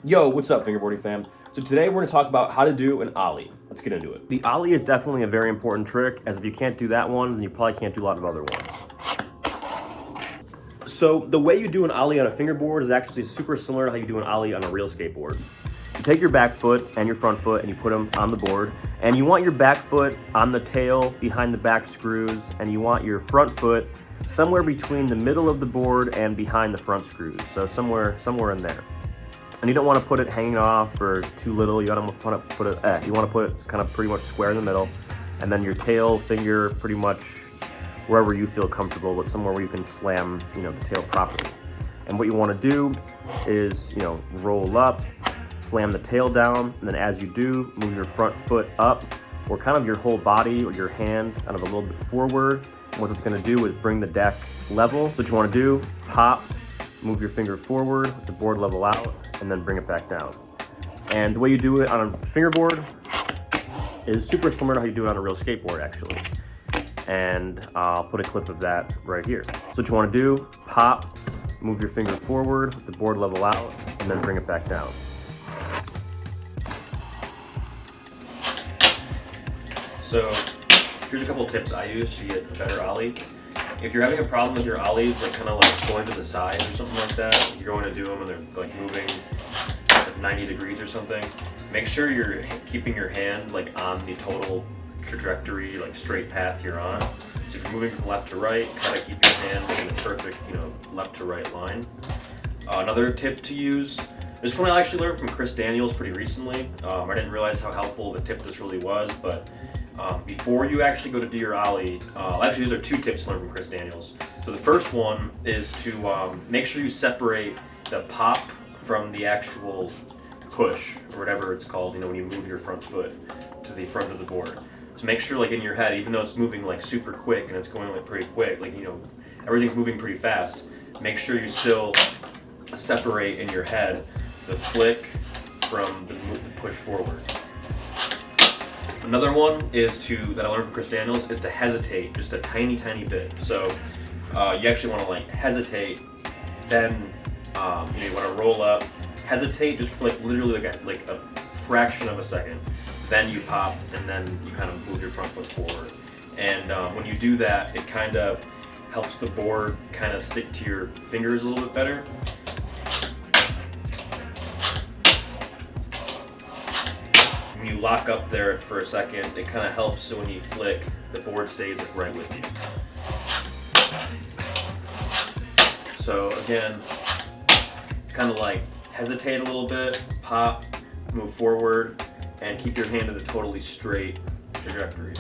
Yo, what's up, fingerboarding fam? So today we're going to talk about how to do an Ollie. Let's get into it. The Ollie is definitely a very important trick, as if you can't do that one, then you probably can't do a lot of other ones. So the way you do an Ollie on a fingerboard is actually super similar to how you do an Ollie on a real skateboard. You take your back foot and your front foot and you put them on the board, and you want your back foot on the tail behind the back screws, and you want your front foot somewhere between the middle of the board and behind the front screws, so somewhere in there. And you don't want to put it hanging off or too little. You want to put it kind of pretty much square in the middle, and then your tail finger pretty much wherever you feel comfortable, but somewhere where you can slam, the tail properly. And what you want to do is, roll up, slam the tail down, and then as you do, move your front foot up, or kind of your whole body or your hand kind of a little bit forward. And what it's going to do is bring the deck level. So what you want to do, pop, move your finger forward, with the board level out, and then bring it back down. And the way you do it on a fingerboard is super similar to how you do it on a real skateboard, actually. And I'll put a clip of that right here. So what you want to do, pop, move your finger forward, with the board level out, and then bring it back down. So here's a couple of tips I use to get a better Ollie. If you're having a problem with your Ollies, like kind of like going to the side or something like that, you're going to do them and they're like moving like 90 degrees or something, make sure you're keeping your hand like on the total trajectory, like straight path you're on. So if you're moving from left to right, try to keep your hand in the perfect, left to right line. Another tip to use, this one I actually learned from Chris Daniels pretty recently. I didn't realize how helpful of a tip this really was, but before you actually go to do your Ollie, actually these are two tips learned from Chris Daniels. So the first one is to make sure you separate the pop from the actual push, or whatever it's called, when you move your front foot to the front of the board. So make sure, like in your head, even though it's moving like super quick and it's going like pretty quick, like everything's moving pretty fast, make sure you still separate in your head the flick from the push forward. Another one that I learned from Chris Daniels is to hesitate just a tiny bit. So you actually want to like hesitate, then you want to roll up, hesitate just for like literally like a fraction of a second, then you pop, and then you kind of move your front foot forward. And when you do that, it kind of helps the board kind of stick to your fingers a little bit better. When you lock up there for a second, it kind of helps so when you flick, the board stays like right with you. So again, it's kind of like hesitate a little bit, pop, move forward, and keep your hand in a totally straight trajectory.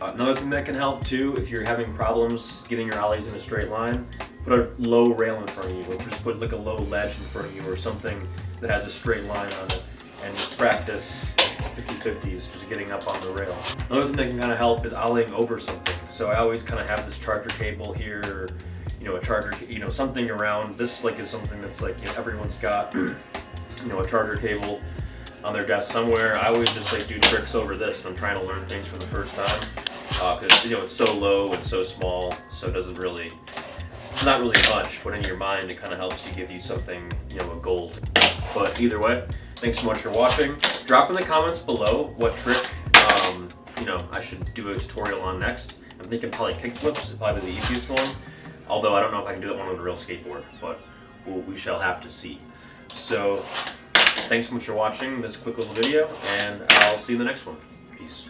Another thing that can help too, if you're having problems getting your Ollies in a straight line, put a low rail in front of you, or just put like a low ledge in front of you, or something that has a straight line on it, and just practice 50-50s, just getting up on the rail. Another thing that can kind of help is Ollieing over something. So I always kind of have this charger cable here, or a charger, something around. This like is something that's like everyone's got, a charger cable on their desk somewhere. I always just like do tricks over this when I'm trying to learn things for the first time, because it's so low and so small, so it doesn't really, it's not really much, but in your mind it kind of helps to give you something, a goal. But either way, thanks so much for watching. Drop in the comments below what trick I should do a tutorial on next. I'm thinking probably kickflips is probably the easiest one, although I don't know if I can do that one on a real skateboard, but we shall have to see. So thanks so much for watching this quick little video, and I'll see you in the next one. Peace.